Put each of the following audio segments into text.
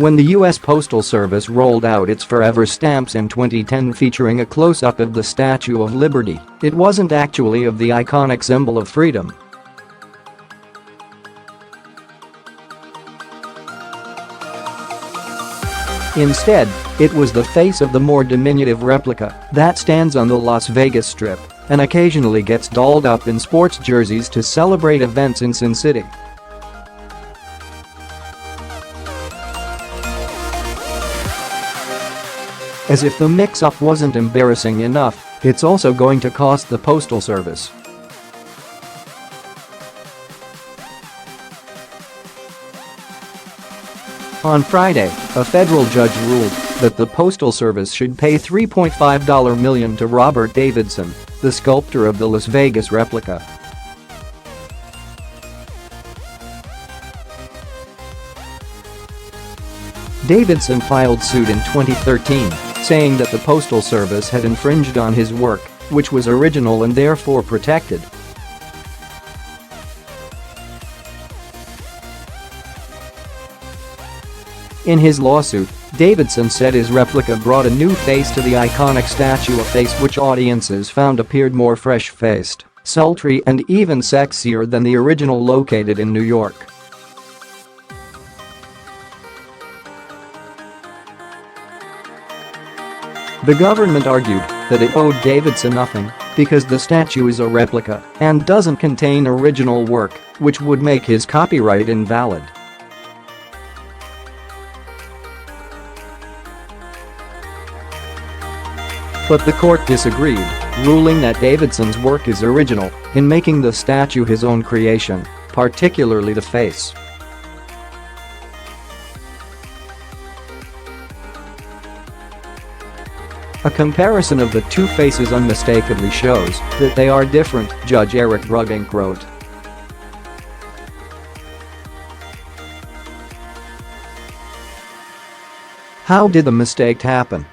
When the U.S. Postal Service rolled out its Forever stamps in 2010 featuring a close-up of the Statue of Liberty, it wasn't actually of the iconic symbol of freedom. Instead, it was the face of the more diminutive replica that stands on the Las Vegas Strip and occasionally gets dolled up in sports jerseys to celebrate events in Sin City. As if the mix-up wasn't embarrassing enough, it's also going to cost the Postal Service. On Friday, a federal judge ruled that the Postal Service should pay $3.5 million to Robert Davidson, the sculptor of the Las Vegas replica. Davidson filed suit in 2013, saying that the Postal Service had infringed on his work, which was original and therefore protected. In his lawsuit, Davidson said his replica brought a new face to the iconic statue, a face which audiences found appeared more fresh-faced, sultry and even sexier than the original located in New York. The government argued that it owed Davidson nothing because the statue is a replica and doesn't contain original work, which would make his copyright invalid. But the court disagreed, ruling that Davidson's work is original in making the statue his own creation, particularly the face. A comparison of the two faces unmistakably shows that they are different, Judge Eric Brugink wrote. How did the mistake happen?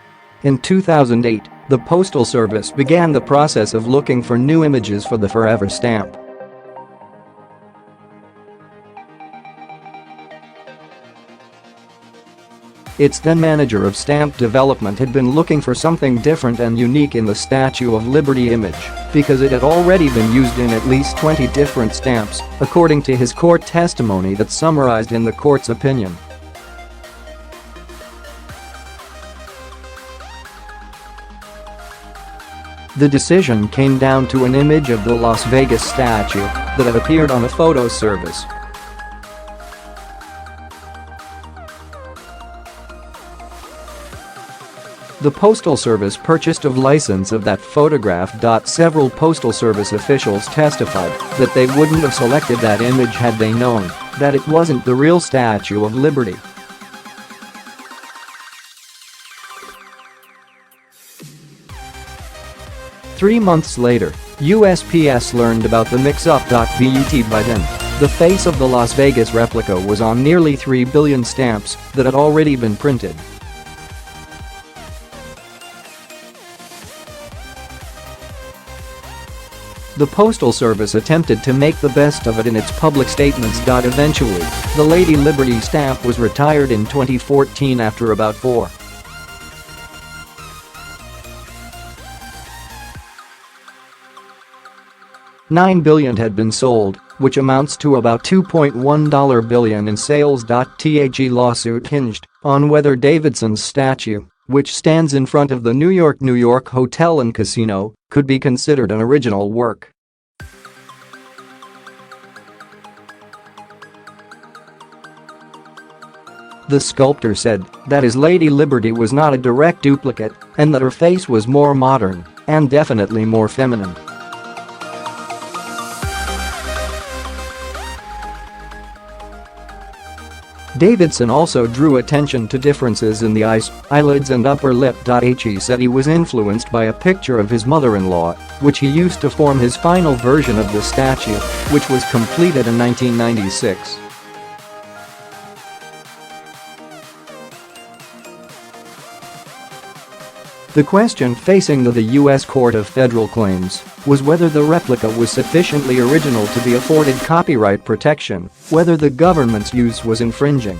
In 2008, the Postal Service began the process of looking for new images for the Forever stamp. Its then manager of stamp development had been looking for something different and unique in the Statue of Liberty image because it had already been used in at least 20 different stamps, according to his court testimony that's summarized in the court's opinion. The decision came down to an image of the Las Vegas statue that had appeared on a photo service. The Postal Service purchased a license of that photograph. Several Postal Service officials testified that they wouldn't have selected that image had they known that it wasn't the real Statue of Liberty. Three months later, USPS learned about the mix-up. But by then, the face of the Las Vegas replica was on nearly 3 billion stamps that had already been printed. The Postal Service attempted to make the best of it in its public statements. Eventually, the Lady Liberty stamp was retired in 2014 after about 4.9 billion had been sold, which amounts to about $2.1 billion in sales. The lawsuit hinged on whether Davidson's statue, which stands in front of the New York Hotel and Casino, could be considered an original work. The sculptor said that his Lady Liberty was not a direct duplicate and that her face was more modern and definitely more feminine. Davidson also drew attention to differences in the eyes, eyelids and upper lip. He said he was influenced by a picture of his mother-in-law, which he used to form his final version of the statue, which was completed in 1996. The question facing the U.S. Court of Federal Claims was whether the replica was sufficiently original to be afforded copyright protection, whether the government's use was infringing.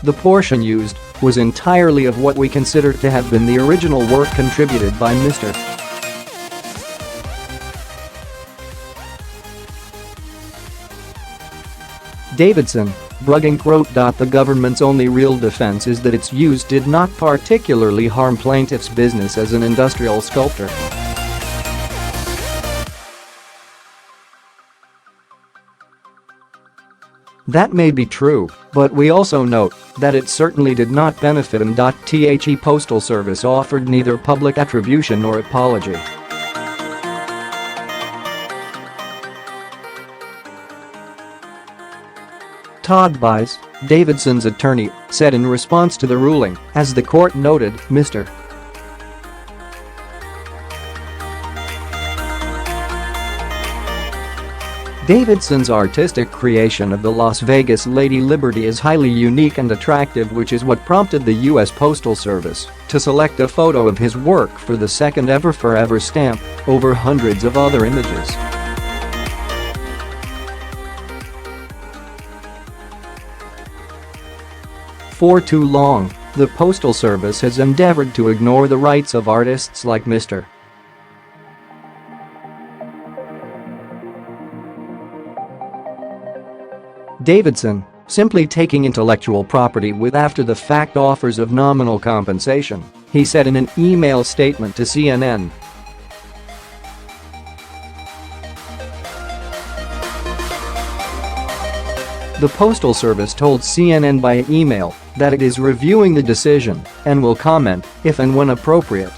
The portion used was entirely of what we consider to have been the original work contributed by Mr. Davidson. Brugink wrote. The government's only real defense is that its use did not particularly harm plaintiff's business as an industrial sculptor. That may be true, but we also note that it certainly did not benefit him. The Postal Service offered neither public attribution nor apology. Todd Bies, Davidson's attorney, said in response to the ruling, as the court noted, Mr. Davidson's artistic creation of the Las Vegas Lady Liberty is highly unique and attractive, which is what prompted the U.S. Postal Service to select a photo of his work for the second ever Forever stamp, over hundreds of other images. For too long, the Postal Service has endeavored to ignore the rights of artists like Mr. Davidson, simply taking intellectual property with after-the-fact offers of nominal compensation, he said in an email statement to CNN. The Postal Service told CNN by email that it is reviewing the decision and will comment if and when appropriate.